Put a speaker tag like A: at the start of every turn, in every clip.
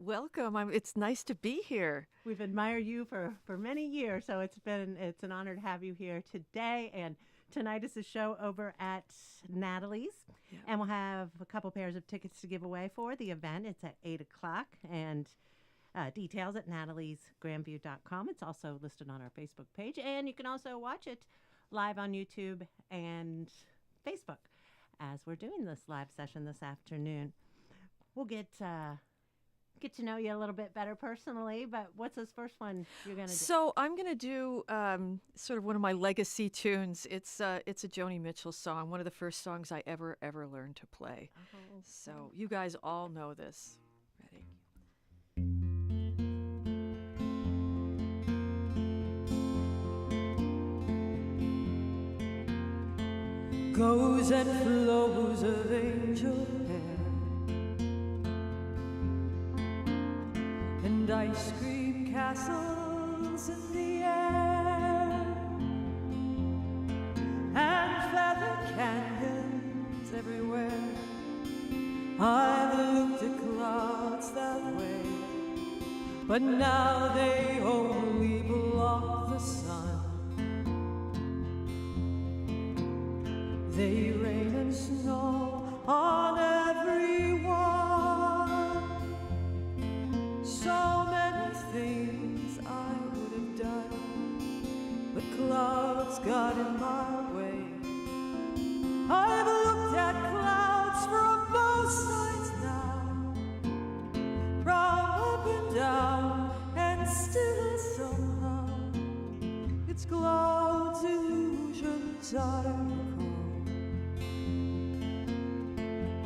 A: welcome. It's nice to be here.
B: We've admired you for many years, so it's an honor to have you here today. And tonight is the show over at Natalie's, and we'll have a couple pairs of tickets to give away for the event. It's at 8 o'clock, and details at nataliesgrandview.com. It's also listed on our Facebook page, and you can also watch it live on YouTube and Facebook as we're doing this live session this afternoon. We'll get to know you a little bit better personally, but what's this first one you're going to do?
A: So I'm going to do sort of one of my legacy tunes. It's a Joni Mitchell song, one of the first songs I ever learned to play.
B: Oh,
A: So you guys all know this. Ready? Goes and flows of angel hair and ice cream castles in the air and feather canyons everywhere. I've looked at clouds that way, but now they only block the sun. They rain and snow on everyone. So many things I would have done, but clouds got in my way. I've looked at clouds from both sides now, from up and down, and still somehow it's clouds, illusions I recall.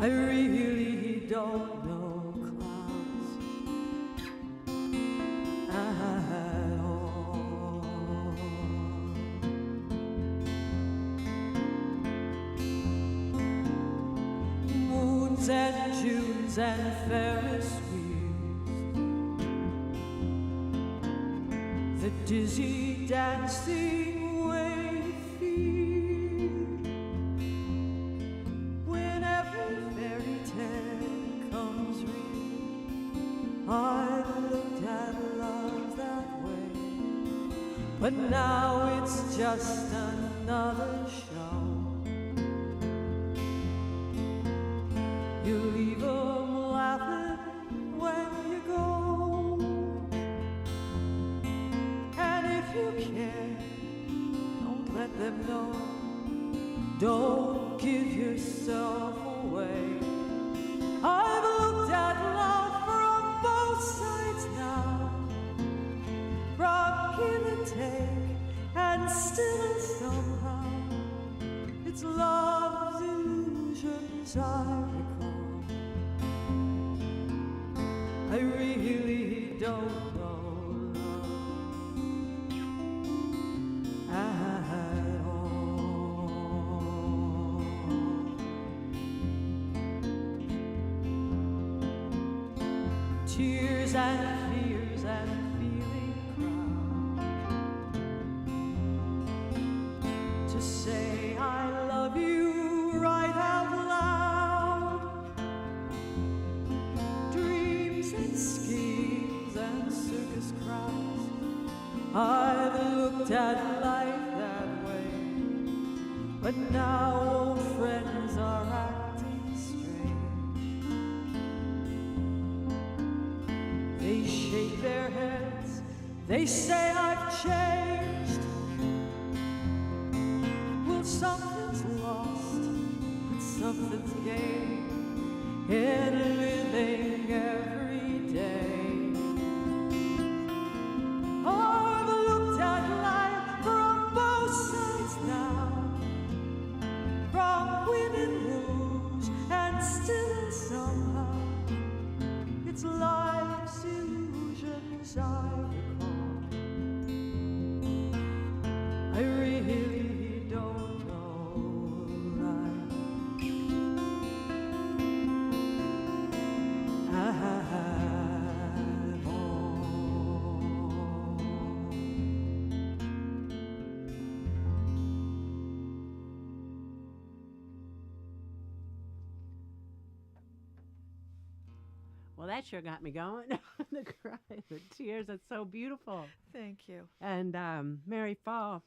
A: I really don't know clouds at all. Moons and Junes and Ferris wheels, the dizzy dancing way you feel when every fairy tale comes real. I've looked at love that way, but now it's just another show. You leave 'em laughing when you go, and if you care, don't let them know. Don't give yourself away. I've looked at love from both sides now, from give and take, and still somehow it's love's illusions I recall. I really don't know love at all. Tears and fears and feeling proud to say I love you right out loud. Dreams and schemes and circus crowds, I've looked at life that way, but now old friends are acting strange. They shake their heads, they say I've changed. Well, something's lost, but something's gained in living every day. I've looked at life from both sides now, from win and lose, and still somehow it's life's illusions I recall. I really don't know right at all.
B: Well, that sure got me going. The cry, the tears. That's so beautiful.
A: Thank you.
B: And Mary Fahl,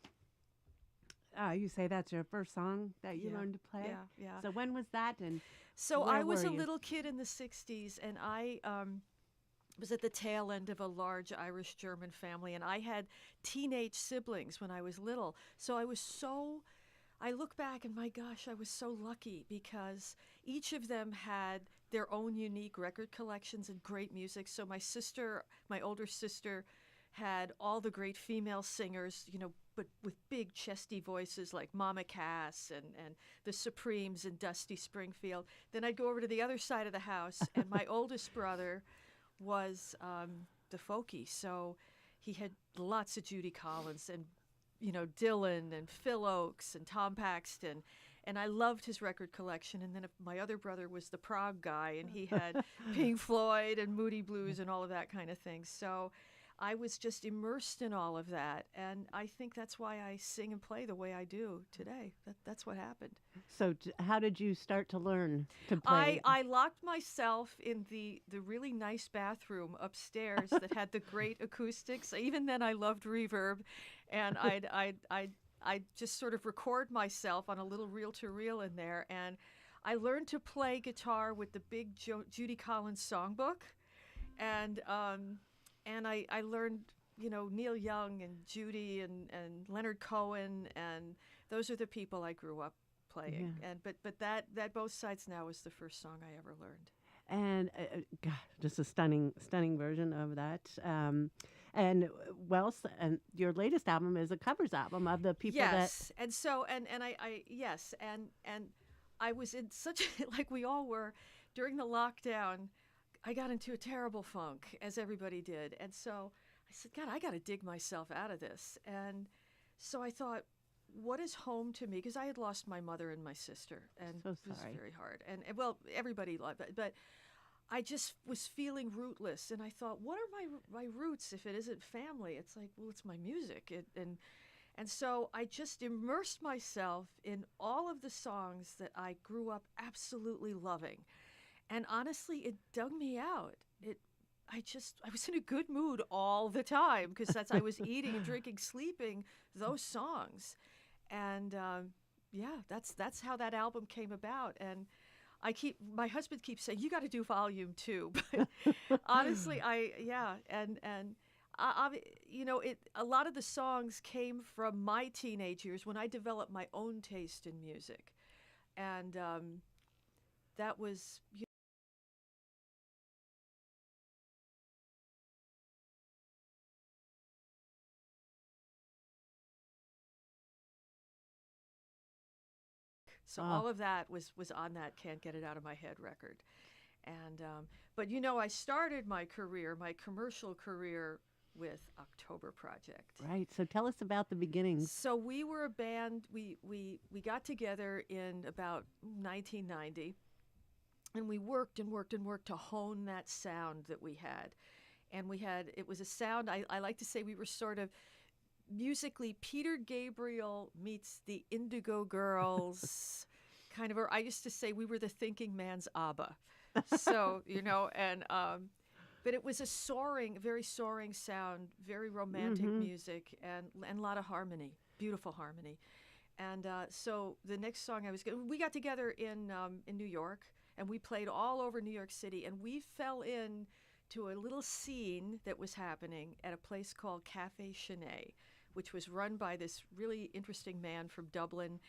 B: you say that's your first song that you
A: Yeah,
B: learned to play.
A: yeah, yeah.
B: So when was that, and
A: So I
B: where
A: was
B: were
A: a
B: you?
A: little kid in the 60s, and I was at the tail end of a large Irish German family, and I had teenage siblings when I was little. So I look back and my gosh, I was so lucky because each of them had their own unique record collections and great music. So my older sister, had all the great female singers, but with big chesty voices like Mama Cass and the Supremes and Dusty Springfield. Then I'd go over to the other side of the house, and my oldest brother was the folkie. So he had lots of Judy Collins and Dylan and Phil Oakes and Tom Paxton. And I loved his record collection. And then my other brother was the prog guy, and he had Pink Floyd and Moody Blues and all of that kind of thing. So I was just immersed in all of that. And I think that's why I sing and play the way I do today. That's what happened.
B: So how did you start to learn to play?
A: I locked myself in the really nice bathroom upstairs that had the great acoustics. Even then, I loved reverb, and I'd just sort of record myself on a little reel-to-reel in there. And I learned to play guitar with the big Judy Collins songbook, and I learned Neil Young and Judy and Leonard Cohen, and those are the people I grew up playing.
B: Yeah.
A: And but that Both Sides Now is the first song I ever learned.
B: And God, just a stunning version of that. And your latest album is a covers album of the people that.
A: Yes, and so and I yes, and I was in such like we all were during the lockdown. I got into a terrible funk, as everybody did, and so I said, God, I got to dig myself out of this. And so I thought, what is home to me? Because I had lost my mother and my sister, and
B: So
A: it was
B: sorry.
A: very hard. And well, everybody loved it, but I just was feeling rootless, and I thought, what are my roots if it isn't family? It's like, well, it's my music, and so I just immersed myself in all of the songs that I grew up absolutely loving, and honestly, it dug me out. I was in a good mood all the time because I was eating and drinking, sleeping those songs, and yeah, that's how that album came about. And my husband keeps saying, you got to do volume 2. But honestly, a lot of the songs came from my teenage years when I developed my own taste in music. And that was, so
B: Ah,
A: all of that was on that Can't Get It Out of My Head record. And but I started my commercial career with October Project.
B: right. So tell us about the beginnings.
A: So we were a band. We got together in about 1990, and we worked and worked and worked to hone that sound that we had. And it was a sound, I like to say we were sort of musically Peter Gabriel meets the Indigo Girls, kind of, or I used to say we were the thinking man's ABBA. So, but it was very soaring sound, very romantic music, and a lot of harmony, beautiful harmony. And so the next song we got together in New York, and we played all over New York City, and we fell in to a little scene that was happening at a place called Cafe Chenet, which was run by this really interesting man from Dublin.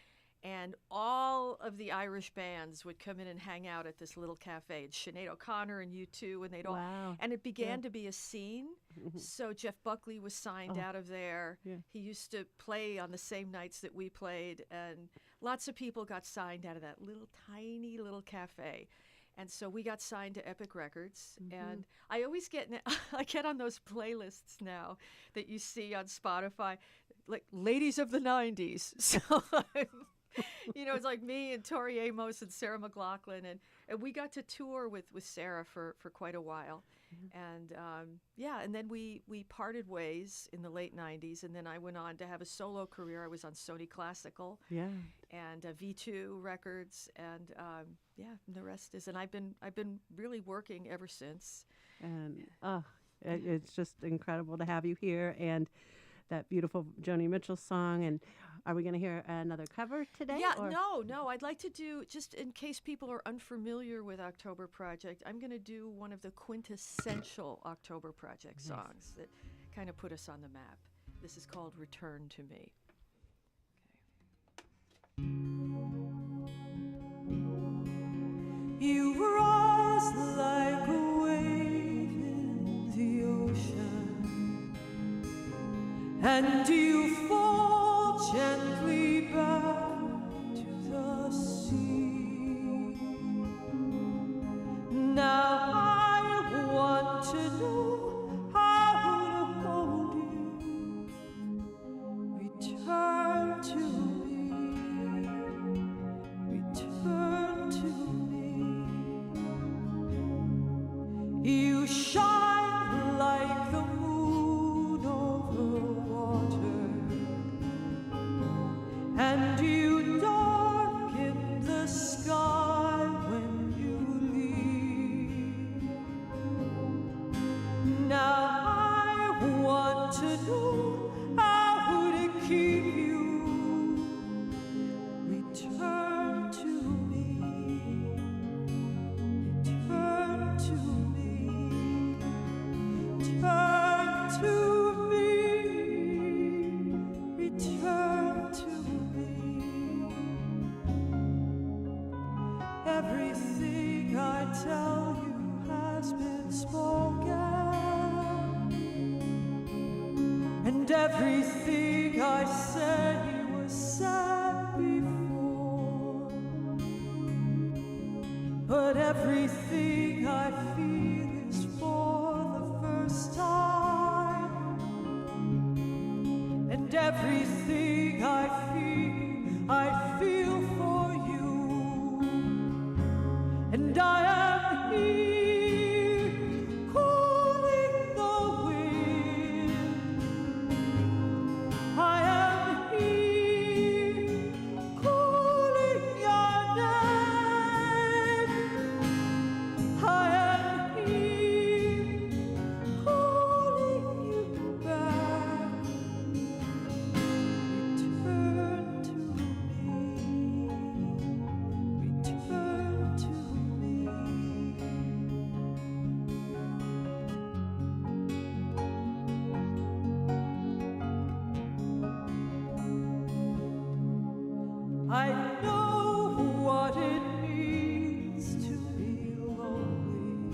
A: And all of the Irish bands would come in and hang out at this little cafe. And Sinead O'Connor and U2, and they'd all.
B: Wow.
A: And it began to be a scene. So Jeff Buckley was signed
B: Oh,
A: out of there.
B: yeah.
A: He used to play on the same nights that we played, and lots of people got signed out of that little tiny little cafe. And so we got signed to Epic Records, and I always I get on those playlists now that you see on Spotify, like ladies of the 90s. So It's like me and Tori Amos and Sarah McLachlan, and we got to tour with Sarah for quite a while. And and then we parted ways in the late 90s, and then I went on to have a solo career. I was on Sony Classical
B: Yeah.
A: and V2 Records, and the rest is. And I've been really working ever since.
B: And it's just incredible to have you here, and that beautiful Joni Mitchell song. And are we going to hear another cover today?
A: Yeah, no. I'd like to do, just in case people are unfamiliar with October Project, I'm going to do one of the quintessential October Project songs that kind of put us on the map. This is called Return to Me. Okay. You rise like a wave in the ocean, and you fall gently back to the sea. Now I want to know how to hold you. Return to me. Return to me. You shine like the moon over water, and you darken the sky when you leave. Now I want to know how to keep you. Return to me. Return to me. Return to me. Return to me. Everything I tell you has been spoken, and everything I say was said before. But everything I feel is for the first time, and everything I feel for you. And I am here, cooling the wind. I am here, calling your name. I am here, calling you back. Return to me. Return to me. I know what it means to be lonely,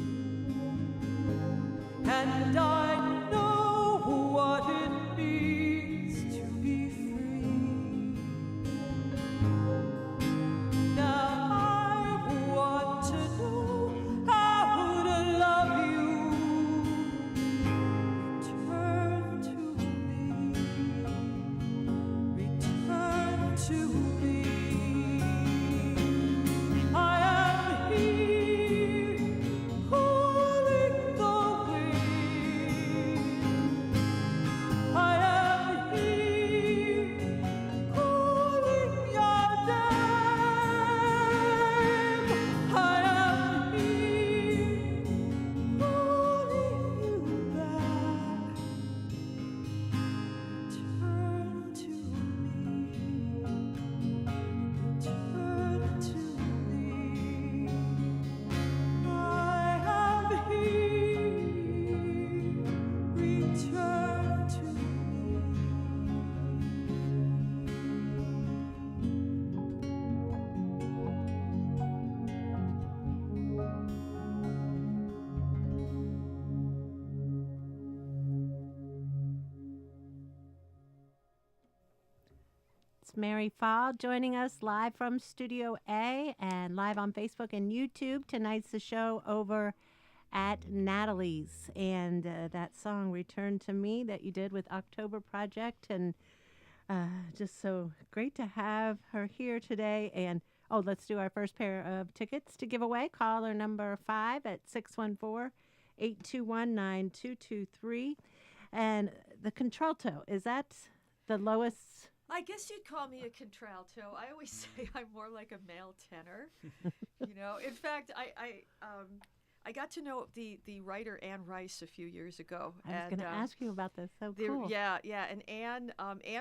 A: and I know what it means to be free. Now I want to know how to love you. Return to me. Return to me. I am here, calling the wind. I am here, calling your name. I am here, calling you back. Return to me. Return to me. I am here. Return to me.
B: It's Mary Fahl joining us live from Studio A and live on Facebook and YouTube. Tonight's the show over at Natalie's, and that song "Return to Me" that you did with October Project, and Just so great to have her here today. And let's do our first pair of tickets to give away. Caller number 5 at 614-821-9223. And the contralto, is that the lowest?
A: I guess you'd call me a contralto. I always say I'm more like a male tenor. In fact, I got to know the writer Anne Rice a few years ago.
B: I was going to ask you about this. So cool.
A: Yeah. And Anne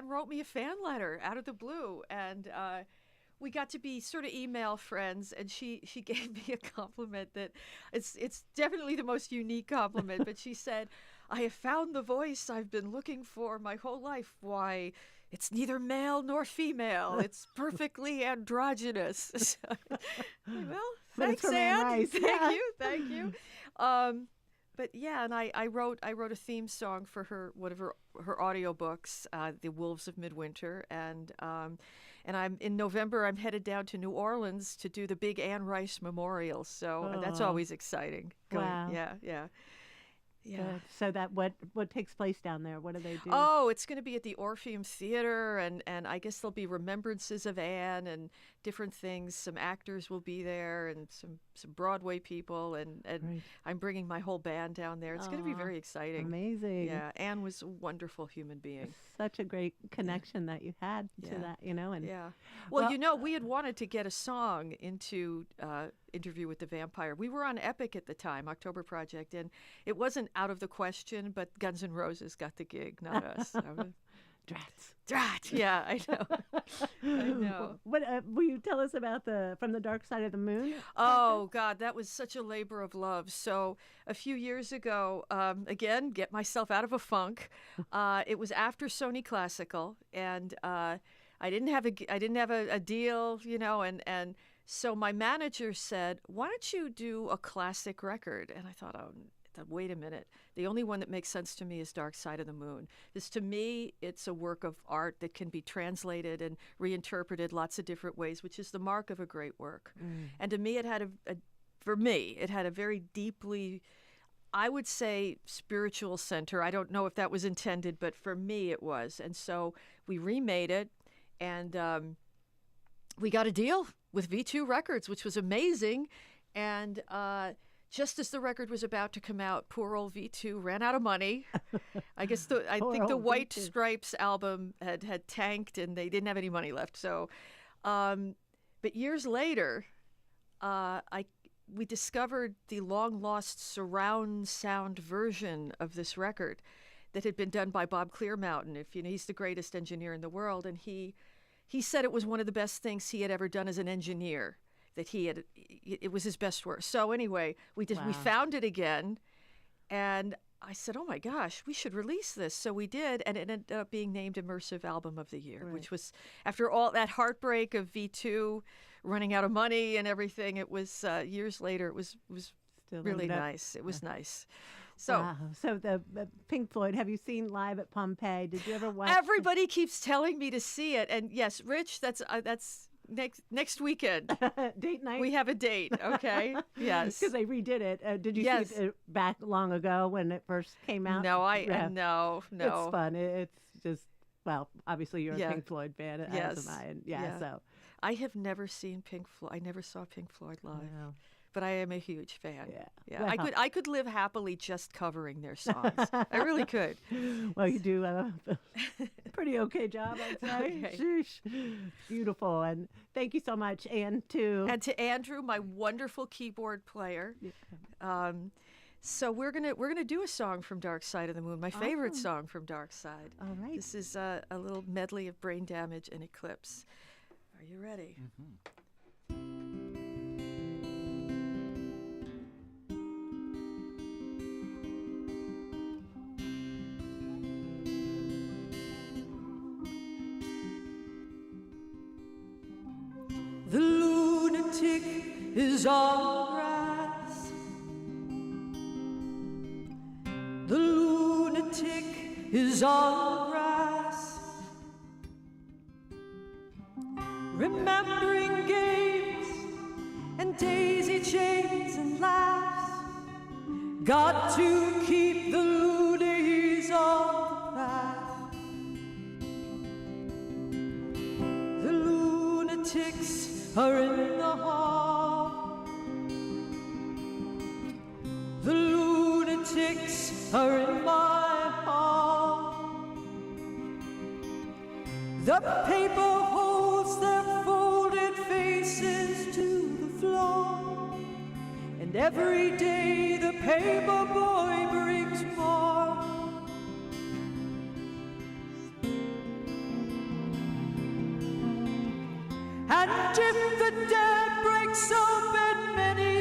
A: wrote me a fan letter out of the blue, and we got to be sort of email friends. And she gave me a compliment that it's definitely the most unique compliment. But she said, "I have found the voice I've been looking for my whole life. Why? It's neither male nor female. It's perfectly androgynous." Well, thanks, Anne.
B: Rice.
A: Thank you. But yeah, and I wrote a theme song for one of her audiobooks, The Wolves of Midwinter, and I'm in November. I'm headed down to New Orleans to do the big Anne Rice memorial. So that's always exciting.
B: Wow.
A: Yeah.
B: Good. So that what takes place down there? What do they do?
A: Oh, it's going to be at the Orpheum Theater, and I guess there'll be remembrances of Anne and different things. Some actors will be there, and some Broadway people, and
B: Right.
A: I'm bringing my whole band down there. It's going to be very exciting.
B: Amazing.
A: Yeah, Anne was a wonderful human being.
B: Such a great connection that you had to that, and
A: Yeah. Well, we had wanted to get a song into Interview with the Vampire. We were on Epic at the time, October Project, and it wasn't out of the question, but Guns N' Roses got the gig, not us.
B: Drats.
A: Yeah, I know. I know.
B: What will you tell us about From the Dark Side of the Moon?
A: Oh God, that was such a labor of love. So a few years ago, again, get myself out of a funk. It was after Sony Classical, and I didn't have a deal, and so my manager said, "Why don't you do a classic record?" And I thought, wait a minute. The only one that makes sense to me is Dark Side of the Moon. To me, it's a work of art that can be translated and reinterpreted lots of different ways, which is the mark of a great work. And to me, it had it had a very deeply, I would say, spiritual center. I don't know if that was intended, but for me, it was. And so we remade it, and we got a deal with V2 Records, which was amazing. And just as the record was about to come out, poor old V2 ran out of money. I guess I think the White
B: V2.
A: Stripes album had tanked, and they didn't have any money left. So, but years later, we discovered the long lost surround sound version of this record that had been done by Bob Clearmountain. He's the greatest engineer in the world, and he said it was one of the best things he had ever done as an engineer. It was his best work. So anyway, we found it again, and I said, "Oh my gosh, we should release this." So we did, and it ended up being named Immersive Album of the Year, which was, after all that heartbreak of V2 running out of money and everything, it was years later. It was
B: Still
A: really
B: ended up-
A: nice. It was nice. So
B: Wow. So the Pink Floyd, have you seen live at Pompeii? Did you ever watch?
A: everybody keeps telling me to see it, and yes, Rich, that's next weekend.
B: Date night?
A: We have a date, okay? Yes.
B: Because they redid it. Did you
A: Yes.
B: see it back long ago when it first came out?
A: No,
B: Yeah.
A: no.
B: It's fun. It's just, well, obviously you're
A: Yeah.
B: a Pink Floyd fan,
A: Yes.
B: as am I. And
A: Yeah.
B: so.
A: I have never seen Pink Floyd. I never saw Pink Floyd live,
B: Wow.
A: but I am a huge fan.
B: Yeah.
A: I
B: Well.
A: could live happily just covering their songs. I really could.
B: Well, you do a pretty okay job, I'd say.
A: Okay.
B: Sheesh. Beautiful. And thank you so much, Anne, too.
A: And to Andrew, my wonderful keyboard player. So we're gonna do a song from Dark Side of the Moon, my favorite song from Dark Side.
B: All right.
A: This is a little medley of Brain Damage and Eclipse. Are you ready? The lunatic is all grass. The lunatic is all grass. Remembering games and daisy chains and laughs. Got to keep the loonies on the path. are in the hall. The lunatics are in my hall. The paper holds their folded faces to the floor, and every day the paper boy brings more. And if the dam breaks open many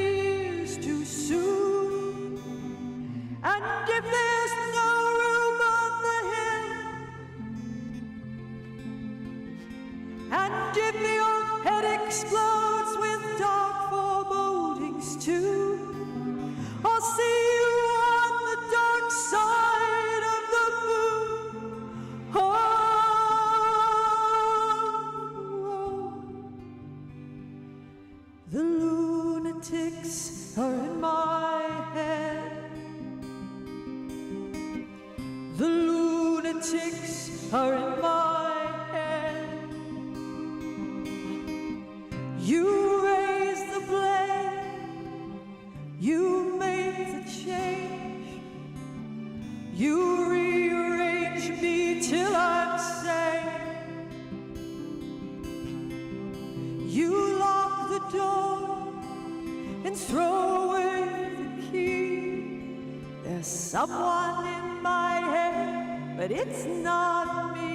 A: years too soon, and if there's no room on the hill, and if the old head explodes with dark forebodings too, I'll see you on the dark side of the moon. Oh. The lunatics are in my head. The lunatics are in my head. You raise the blame, you make the change, you rearrange me till I'm sane. You lock the door and throw away the key. There's someone in my head, but it's not me.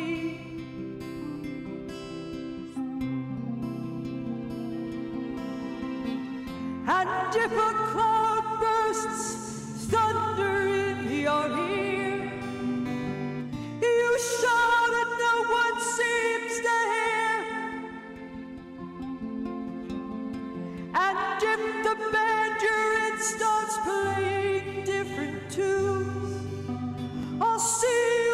A: And if a cloud bursts thunder in your ear, you shout and no one seems to hear. And if the band you're in starts playing different tunes, I'll see